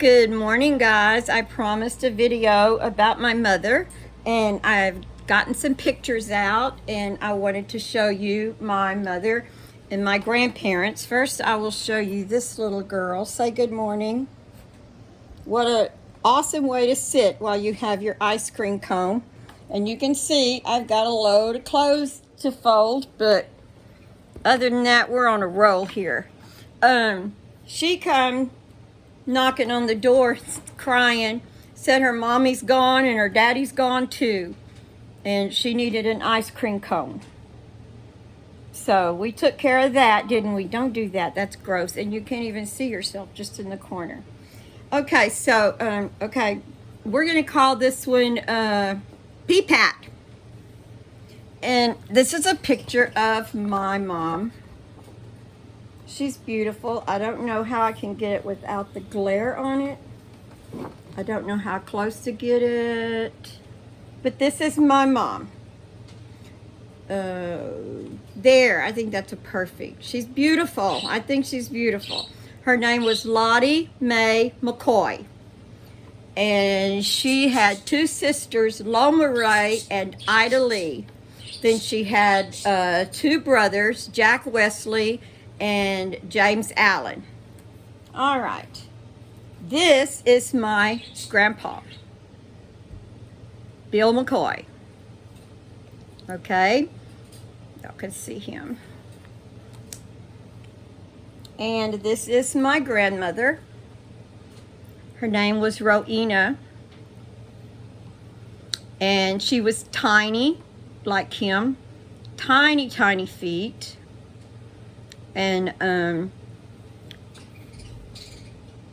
Good morning, guys. I promised a video about my mother, and I've gotten some pictures out, and I wanted to show you my mother and my grandparents. First, I will show you this little girl. Say good morning. What a awesome way to sit while you have your ice cream cone. And you can see I've got a load of clothes to fold, but other than that, we're on a roll here. She come knocking on the door crying, said her mommy's gone and her daddy's gone too, and she needed an ice cream cone. So we took care of that, didn't we? Don't do that, that's gross, and you can't even see yourself just in the corner. Okay, so we're gonna call this one Peepat. And this is a picture of my mom. She's beautiful. I don't know how I can get it without the glare on it. I don't know how close to get it. But this is my mom. There, I think that's a perfect. She's beautiful. I think she's beautiful. Her name was Lottie Mae McCoy. And she had two sisters, Loma Ray and Ida Lee. Then she had two brothers, Jack Wesley and James Allen. All right. This is my grandpa, Bill McCoy. Okay. Y'all can see him. And this is my grandmother. Her name was Rowena. And she was tiny, like him. Tiny, tiny feet. And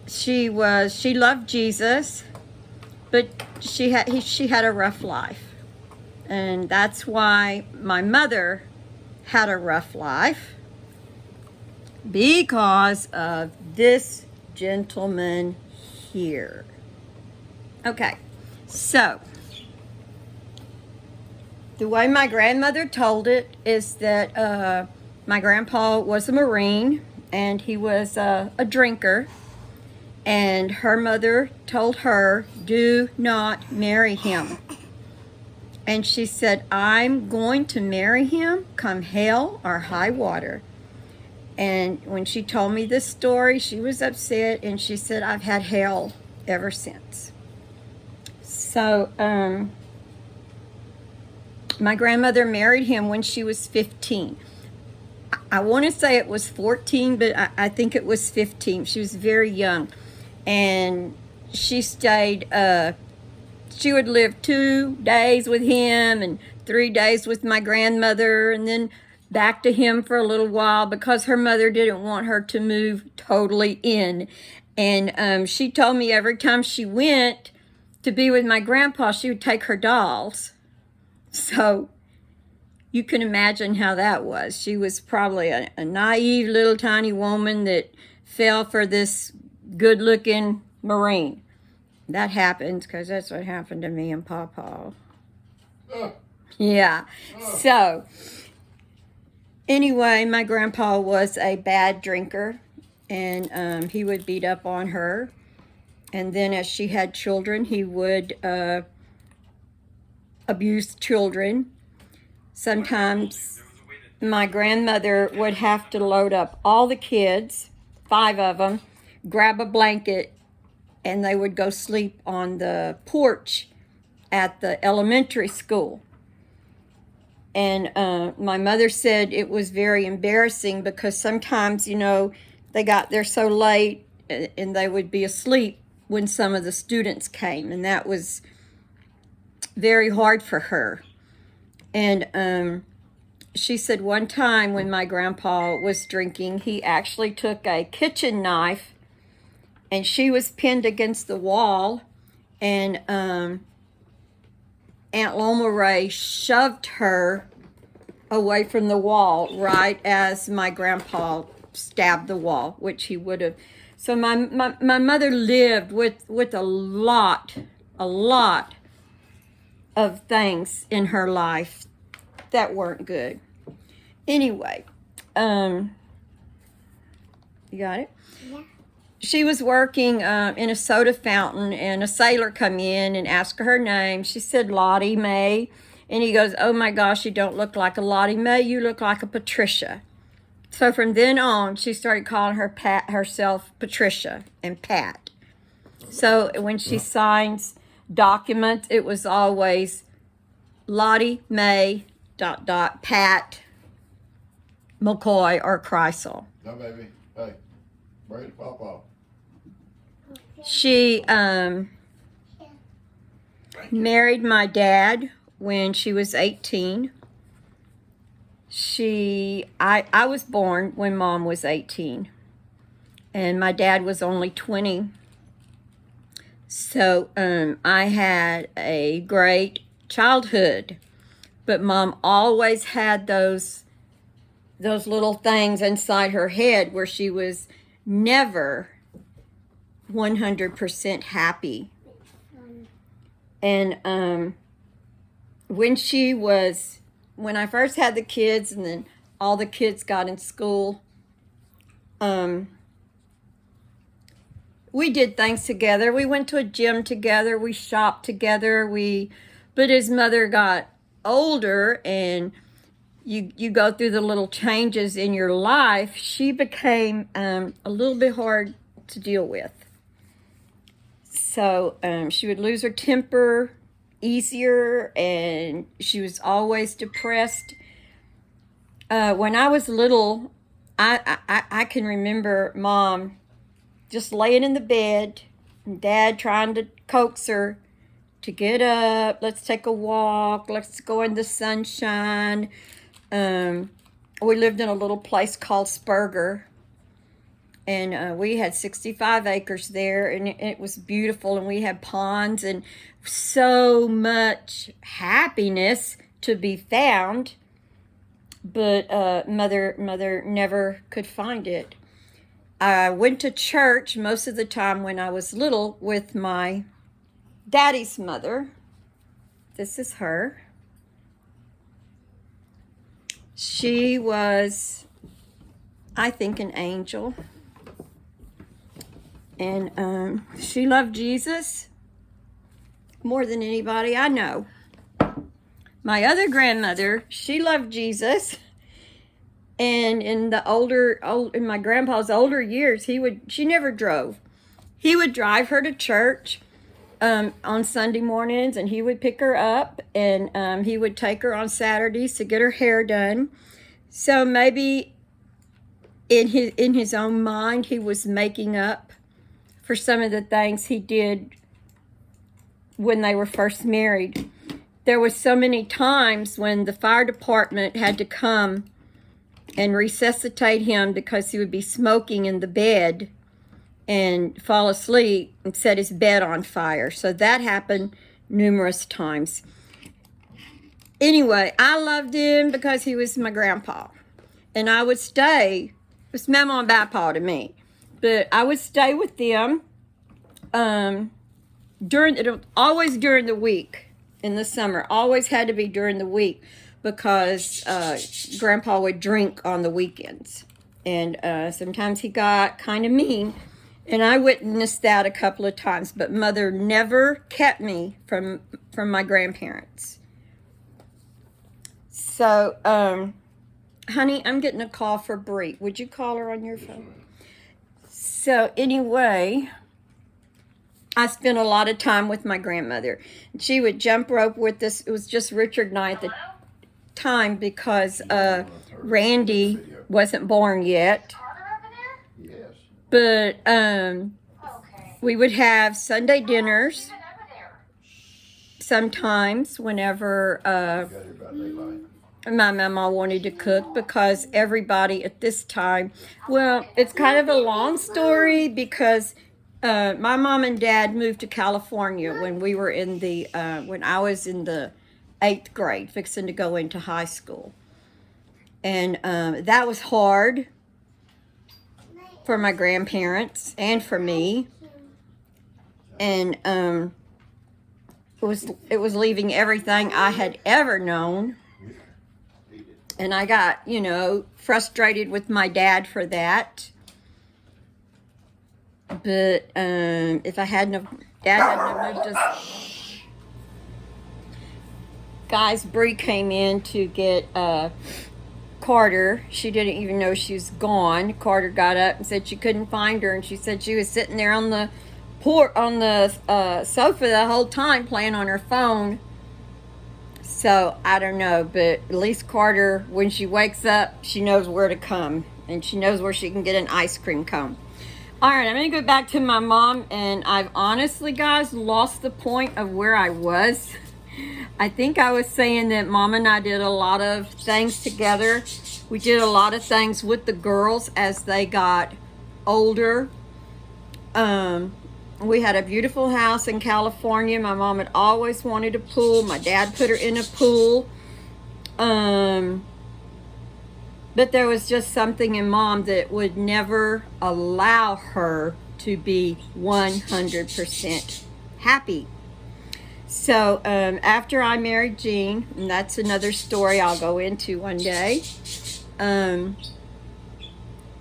she loved Jesus, but she had a rough life. And that's why my mother had a rough life, because of this gentleman here. Okay, so the way my grandmother told it is that my grandpa was a Marine, and he was a drinker, and her mother told her, do not marry him. And she said, I'm going to marry him come hell or high water. And when she told me this story, she was upset, and she said, I've had hell ever since. So my grandmother married him when she was 15. I want to say it was 14, but I think it was 15. She was very young. And she stayed, she would live 2 days with him and 3 days with my grandmother, and then back to him for a little while, because her mother didn't want her to move totally in. And she told me every time she went to be with my grandpa, she would take her dolls. So you can imagine how that was. She was probably a naive little tiny woman that fell for this good-looking Marine. That happens, because that's what happened to me and Pawpaw. Yeah. So anyway, my grandpa was a bad drinker, and he would beat up on her. And then as she had children, he would abuse children. Sometimes my grandmother would have to load up all the kids, 5 of them, grab a blanket, and they would go sleep on the porch at the elementary school. And my mother said it was very embarrassing, because sometimes, you know, they got there so late and they would be asleep when some of the students came, and that was very hard for her. And she said one time when my grandpa was drinking, he actually took a kitchen knife, and she was pinned against the wall, and Aunt Loma Ray shoved her away from the wall right as my grandpa stabbed the wall, which he would have. So my mother lived with a lot of things in her life that weren't good. Anyway, you got it? Yeah. she was working in a soda fountain, and a sailor come in and asked her name. She said Lottie Mae, and he goes, "Oh my gosh, you don't look like a Lottie Mae. You look like a Patricia." So from then on, she started calling herself Patricia and Pat. So when she signs documents, it was always Lottie Mae ... Pat McCoy or Kreisel. No, baby. Hey, ready to pop off. She married my dad when she was 18. I was born when Mom was 18, and my dad was only 20. So I had a great childhood, but Mom always had those little things inside her head where she was never 100% happy. And when I first had the kids, and then all the kids got in school, we did things together. We went to a gym together. We shopped together. But as mother got older and you go through the little changes in your life, she became a little bit hard to deal with. So she would lose her temper easier, and she was always depressed. When I was little, I can remember Mom just laying in the bed, and Dad trying to coax her to get up. Let's take a walk. Let's go in the sunshine. We lived in a little place called Spurger, and we had 65 acres there, and it was beautiful, and we had ponds and so much happiness to be found, but mother never could find it. I went to church most of the time when I was little with my daddy's mother. This is her. She was, I think, an angel. And she loved Jesus more than anybody I know. My other grandmother, she loved Jesus. And in my grandpa's older years, she never drove. He would drive her to church on Sunday mornings, and he would pick her up, and he would take her on Saturdays to get her hair done. So maybe in his own mind, he was making up for some of the things he did when they were first married. There was so many times when the fire department had to come and resuscitate him because he would be smoking in the bed and fall asleep and set his bed on fire. So that happened numerous times. Anyway, I loved him because he was my grandpa. And I would stay, it was Mama and Papa to me, but I would stay with them always during the week in the summer. Always had to be during the week because Grandpa would drink on the weekends. And sometimes he got kind of mean. And I witnessed that a couple of times, but Mother never kept me from my grandparents. So, honey, I'm getting a call for Bree. Would you call her on your phone? So anyway, I spent a lot of time with my grandmother. She would jump rope with us. It was just Richard and I at the time because Randy wasn't born yet. But we would have Sunday dinners sometimes whenever my mama wanted to cook, because everybody at this time, well, it's kind of a long story because my mom and dad moved to California when we were when I was in the 8th grade, fixing to go into high school. And that was hard for my grandparents and for me. And it was leaving everything I had ever known. And I got, frustrated with my dad for that. But if I hadn't have, Dad hadn't have moved us. Guys, Bree came in to get Carter. She didn't even know she was gone. Carter got up and said she couldn't find her, and she said she was sitting there on the sofa the whole time playing on her phone. So I don't know, but at least Carter, when she wakes up, she knows where to come, and she knows where she can get an ice cream cone. All right, I'm gonna go back to my mom, and I've honestly, guys, lost the point of where I was. I think I was saying that Mom and I did a lot of things together. We did a lot of things with the girls as they got older. We had a beautiful house in California. My mom had always wanted a pool. My dad put her in a pool. But there was just something in Mom that would never allow her to be 100% happy. So after I married Gene, and that's another story I'll go into one day,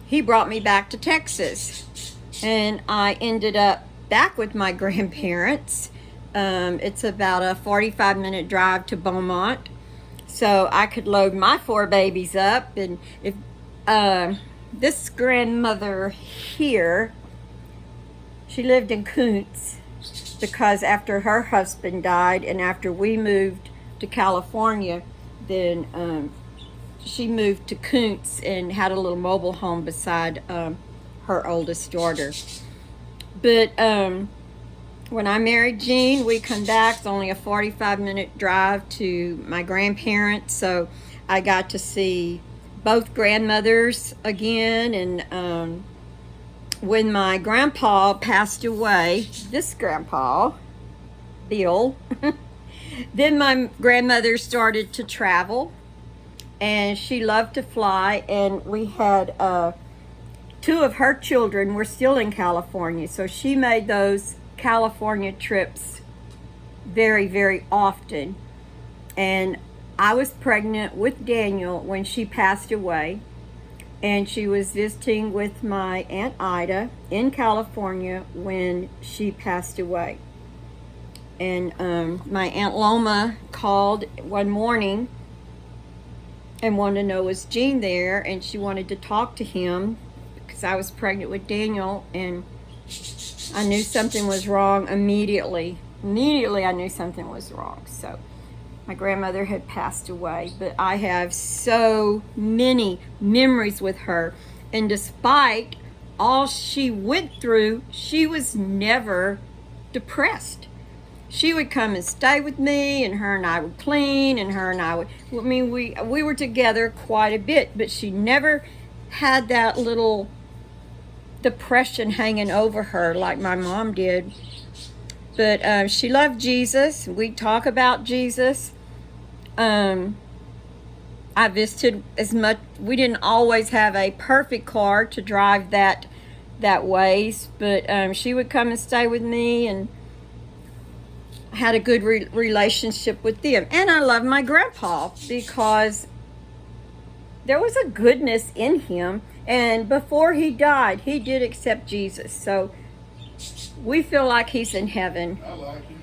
he brought me back to Texas. And I ended up back with my grandparents. It's about a 45-minute drive to Beaumont. So I could load my 4 babies up. And if this grandmother here, she lived in Kuntz because after her husband died and after we moved to California, then she moved to Kuntz and had a little mobile home beside her oldest daughter. But when I married Gene, we come back. It's only a 45-minute drive to my grandparents, so I got to see both grandmothers again. And when my grandpa passed away, this grandpa, Bill, then my grandmother started to travel, and she loved to fly, and we had 2 of her children were still in California, so she made those California trips very, very often. And I was pregnant with Daniel when she passed away, and she was visiting with my Aunt Ida in California when she passed away. And my Aunt Loma called one morning and wanted to know, was Gene there? And she wanted to talk to him because I was pregnant with Daniel, and I knew something was wrong immediately. Immediately I knew something was wrong. So my grandmother had passed away, but I have so many memories with her. And despite all she went through, she was never depressed. She would come and stay with me, and her and I would clean, and her and I would, I mean, we were together quite a bit, but she never had that little depression hanging over her like my mom did. But she loved Jesus. We talk about Jesus. I visited as much. We didn't always have a perfect car to drive that ways, but she would come and stay with me, and had a good relationship with them. And I love my grandpa because there was a goodness in him, and before he died, he did accept Jesus. So we feel like he's in heaven. I like you.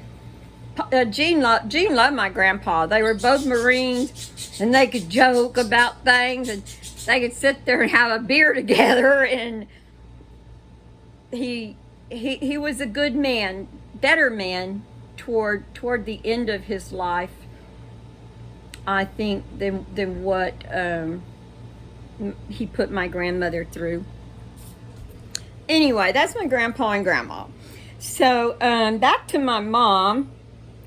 Gene loved my grandpa. They were both Marines, and they could joke about things, and they could sit there and have a beer together. And he was a good man, better man toward the end of his life, I think, than what he put my grandmother through. Anyway, that's my grandpa and grandma. So back to my mom.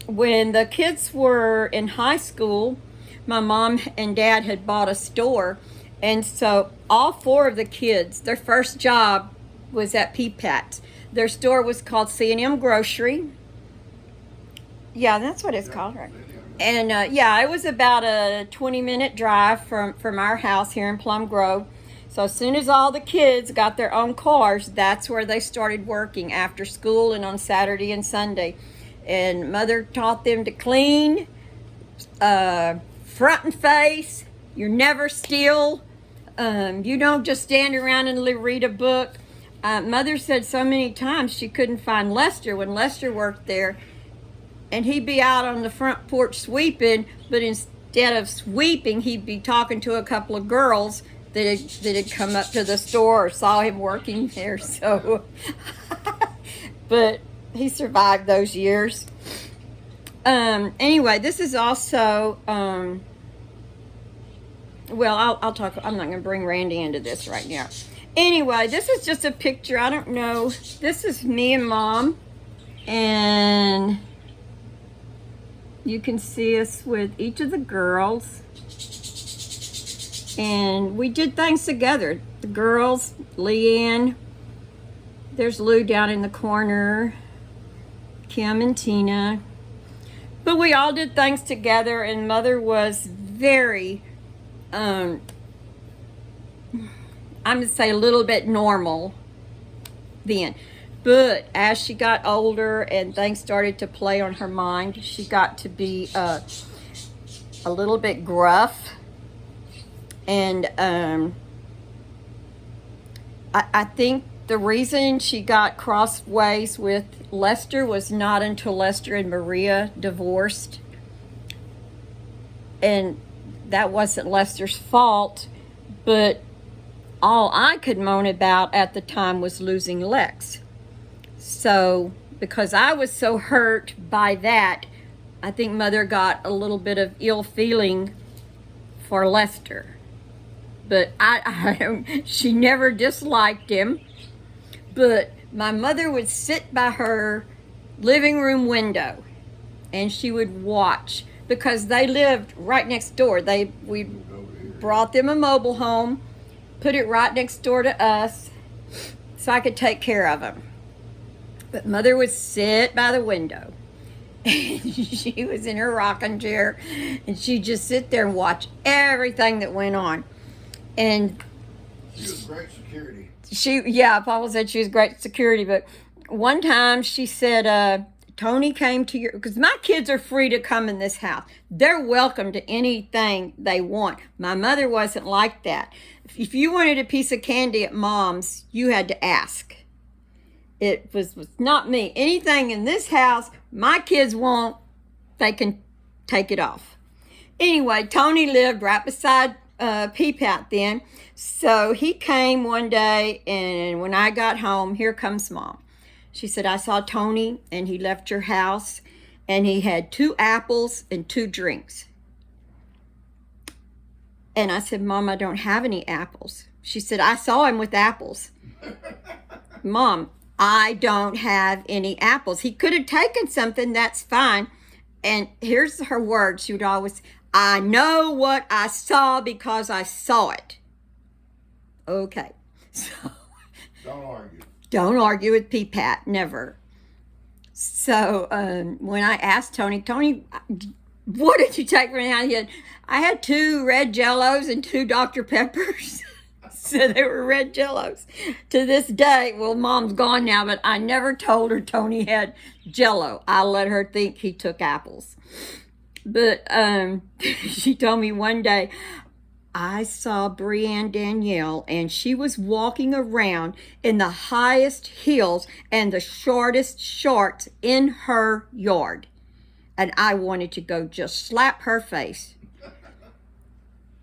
When the kids were in high school, my mom and dad had bought a store, and so all 4 of the kids, their first job was at Peepat's. Their store was called C&M Grocery. Yeah, that's what it's called, right? And yeah, it was about a 20-minute drive from our house here in Plum Grove. So as soon as all the kids got their own cars, that's where they started working after school and on Saturday and Sunday. And Mother taught them to clean, front and face. You're never still. You don't just stand around and read a book. Mother said so many times she couldn't find Lester when Lester worked there, and he'd be out on the front porch sweeping, but instead of sweeping, he'd be talking to a couple of girls that had come up to the store or saw him working there. So, but he survived those years. Anyway, this is also, well, I'll talk, I'm not going to bring Randy into this right now. Anyway, this is just a picture. I don't know. This is me and Mom. And you can see us with each of the girls. And we did things together. The girls, Leanne. There's Lou down in the corner. Kim and Tina. But we all did things together, and Mother was very, I'm going to say a little bit normal then. But as she got older and things started to play on her mind, she got to be a little bit gruff. And I think the reason she got crossways with Lester was not until Lester and Maria divorced. And that wasn't Lester's fault, but all I could moan about at the time was losing Lex. So, because I was so hurt by that, I think Mother got a little bit of ill feeling for Lester. But she never disliked him. But my mother would sit by her living room window and she would watch, because they lived right next door. We brought them a mobile home, put it right next door to us so I could take care of them. But Mother would sit by the window. She was in her rocking chair and she'd just sit there and watch everything that went on. And she was great security. Paula said she was great security. But one time she said, Tony came to your, because my kids are free to come in this house. They're welcome to anything they want. My mother wasn't like that. If you wanted a piece of candy at Mom's, you had to ask. It was not me. Anything in this house my kids want, they can take it off. Anyway, Tony lived right beside Peapat then. So he came one day, and when I got home, here comes Mom. She said, I saw Tony and he left your house and he had 2 apples and 2 drinks. And I said, Mom, I don't have any apples. She said, I saw him with apples. Mom, I don't have any apples. He could have taken something, that's fine. And here's her word. She would always, I know what I saw because I saw it. Okay. So Don't argue. Don't argue with Peapat, never. So when I asked Tony, what did you take from the I had 2 red Jellos and 2 Dr. Peppers. So they were red Jellos. To this day, well, Mom's gone now, but I never told her Tony had Jello. I let her think he took apples. But she told me one day, I saw Brianne Danielle, and she was walking around in the highest heels and the shortest shorts in her yard. And I wanted to go just slap her face.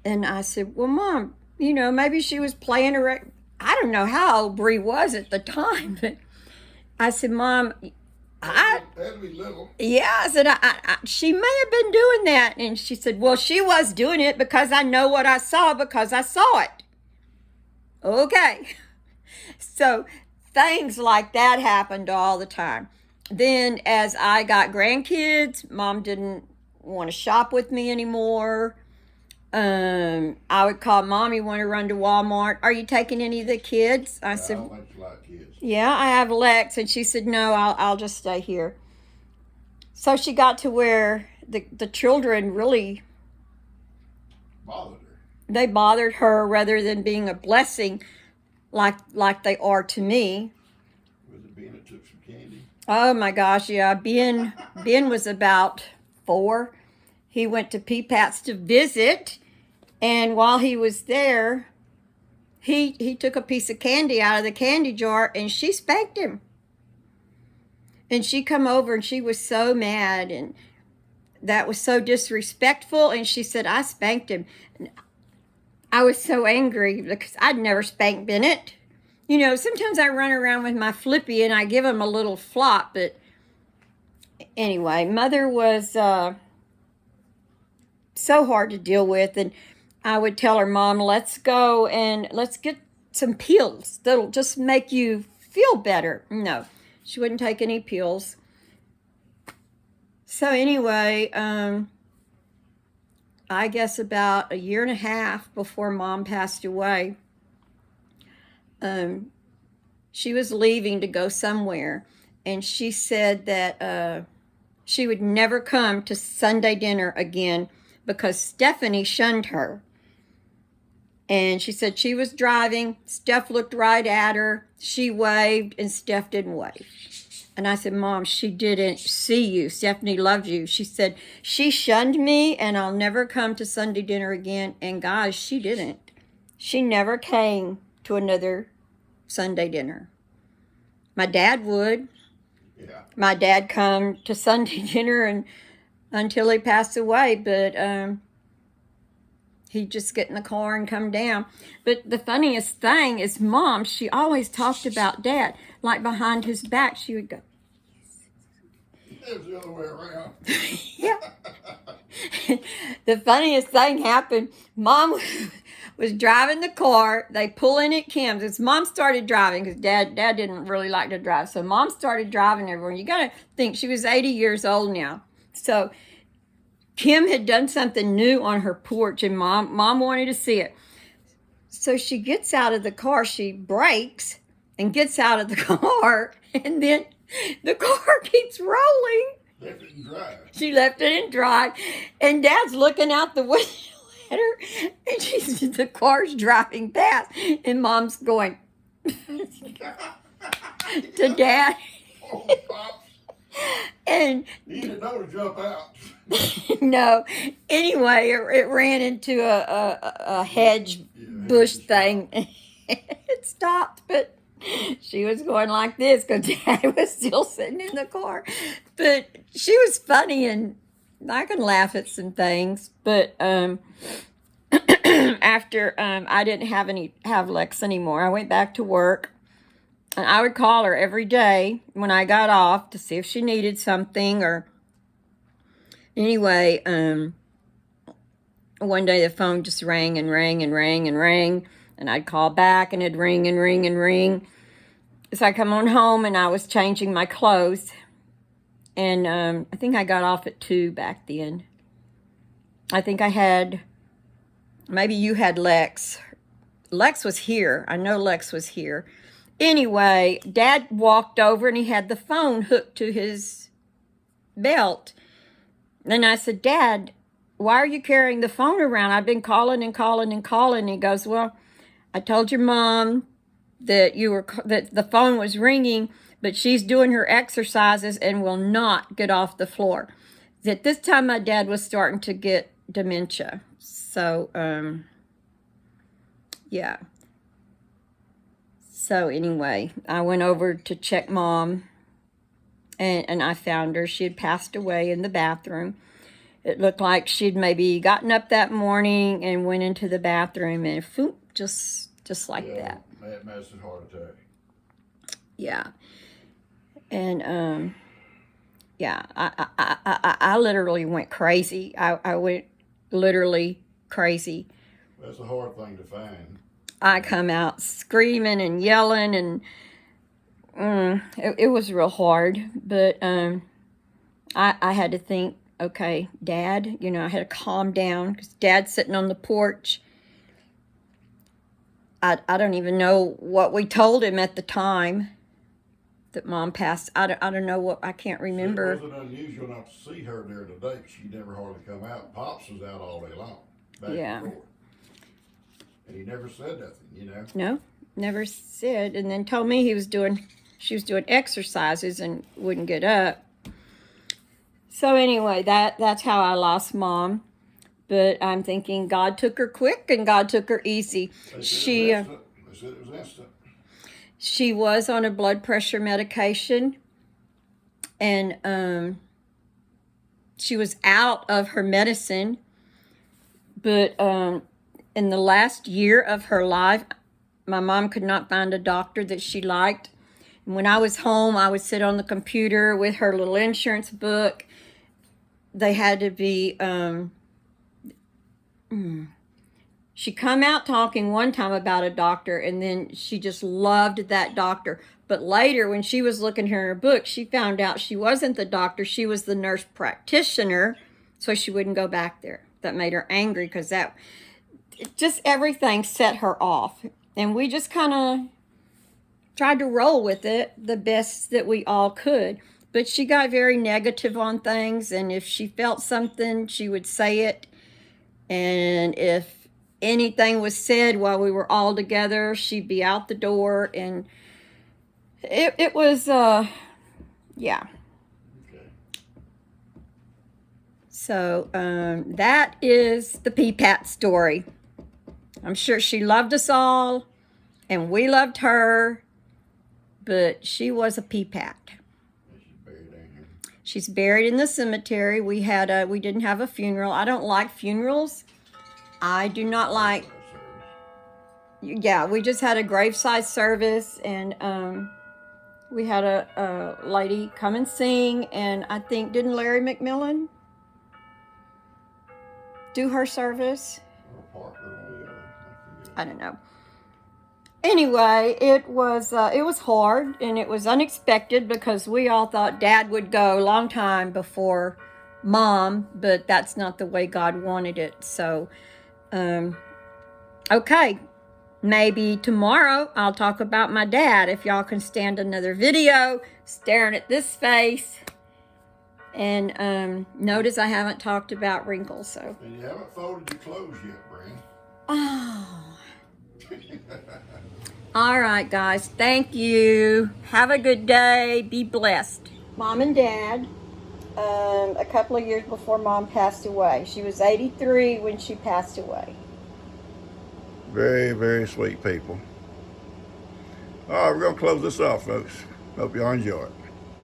And I said, well, Mom, maybe she was playing around. I don't know how old Bree was at the time, but I said, Mom, That'd be little. yeah, I said, she may have been doing that. And she said, well, she was doing it because I know what I saw because I saw it. Okay. So things like that happened all the time. Then as I got grandkids, Mom didn't want to shop with me anymore. I would call, Mom, you want to run to Walmart? Are you taking any of the kids? I said, don't think you like kids. yeah, I have Lex. And she said, no, I'll just stay here. So she got to where the children really, Bothered her. they bothered her rather than being a blessing like they are to me. Was it being that took some candy? Oh my gosh, yeah. Ben was about 4. He went to Peapat's to visit. And while he was there, he took a piece of candy out of the candy jar and she spanked him. And she come over and she was so mad and that was so disrespectful. And she said, I spanked him. And I was so angry because I'd never spanked Bennett. You know, sometimes I run around with my flippy and I give him a little flop. But anyway, Mother was so hard to deal with. And I would tell her, Mom, let's go and let's get some pills that'll just make you feel better. No, she wouldn't take any pills. So anyway, I guess about a year and a half before Mom passed away, she was leaving to go somewhere, and she said that she would never come to Sunday dinner again because Stephanie shunned her. And she said she was driving, Steph looked right at her, she waved, and Steph didn't wave. And I said, Mom, she didn't see you. Stephanie loved you. She said, she shunned me and I'll never come to Sunday dinner again. And guys, she didn't. She never came to another Sunday dinner. My dad would. Yeah. My dad come to Sunday dinner and until he passed away, but he'd just get in the car and come down. But the funniest thing is Mom, she always talked about Dad. Like behind his back, she would go. It was the other way around. Yeah. The funniest thing happened. Mom was driving the car. They pull in at Kim's. It's Mom started driving because Dad didn't really like to drive. So Mom started driving everywhere. You got to think she was 80 years old now. So Kim had done something new on her porch, and Mom wanted to see it. So she gets out of the car. She brakes and gets out of the car, and then the car keeps rolling. Left it and drive. She left it in drive, and Dad's looking out the window at her, and the car's driving past, and Mom's going to Dad. Oh, Pops. And He didn't know to jump out. no, anyway, it ran into a hedge bush thing. It stopped, but she was going like this because Dad was still sitting in the car. But she was funny, and I can laugh at some things. But after I didn't have Lex anymore, I went back to work. And I would call her every day when I got off to see if she needed something or anyway, one day the phone just rang and rang and rang and rang, and I'd call back and it'd ring and ring and ring. So I come on home and I was changing my clothes, and I think I got off at 2 back then. I think I had, maybe you had Lex. Lex was here. I know Lex was here. Anyway, Dad walked over and he had the phone hooked to his belt. And I said, Dad, why are you carrying the phone around? I've been calling and calling and calling. And he goes, well, I told your mom that that the phone was ringing, but she's doing her exercises and will not get off the floor. At this time, my dad was starting to get dementia. So, yeah. So anyway, I went over to check Mom, and I found her. She had passed away in the bathroom. It looked like she'd maybe gotten up that morning and went into the bathroom, and foop, just like that. Massive heart attack. Yeah. And yeah, I literally went crazy. I went literally crazy. That's a hard thing to find. I come out screaming and yelling, and it was real hard. But I had to think, okay, Dad, I had to calm down because Dad's sitting on the porch. I don't even know what we told him at the time that Mom passed. I don't know what, I can't remember. It wasn't unusual not to see her during the day. She never hardly come out. Pops was out all day long, back and forth. And he never said nothing, No, never said. And then told me she was doing exercises and wouldn't get up. So anyway, that's how I lost Mom. But I'm thinking God took her quick and God took her easy. They said They said it was instant. She was on a blood pressure medication, and she was out of her medicine, but in the last year of her life, my mom could not find a doctor that she liked. And when I was home, I would sit on the computer with her little insurance book. They had to be, she come out talking one time about a doctor, and then she just loved that doctor. But later, when she was looking at her book, she found out she wasn't the doctor, she was the nurse practitioner, so she wouldn't go back there. That made her angry, because that, just everything set her off. And we just kind of tried to roll with it the best that we all could. But she got very negative on things, and if she felt something, she would say it. And if anything was said while we were all together, she'd be out the door. And it was, yeah. Okay. So that is the Pea-Pat story. I'm sure she loved us all, and we loved her, but she was a Pea-Pat. She's buried down here. She's buried in the cemetery. We didn't have a funeral. I don't like funerals. I do not like, yeah, we just had a graveside service, and we had a lady come and sing, and I think, didn't Larry McMillan do her service? Or Parker, one or the other. I forget. I don't know. Anyway, it was hard, and it was unexpected, because we all thought Dad would go a long time before Mom, but that's not the way God wanted it. So, okay, maybe tomorrow I'll talk about my dad, if y'all can stand another video staring at this face. And notice I haven't talked about wrinkles, so. And you haven't folded your clothes yet, Brand. Oh. All right, guys. Thank you. Have a good day. Be blessed. Mom and Dad, a couple of years before Mom passed away. She was 83 when she passed away. Very, very sweet people. All right, we're going to close this off, folks. Hope y'all enjoy it.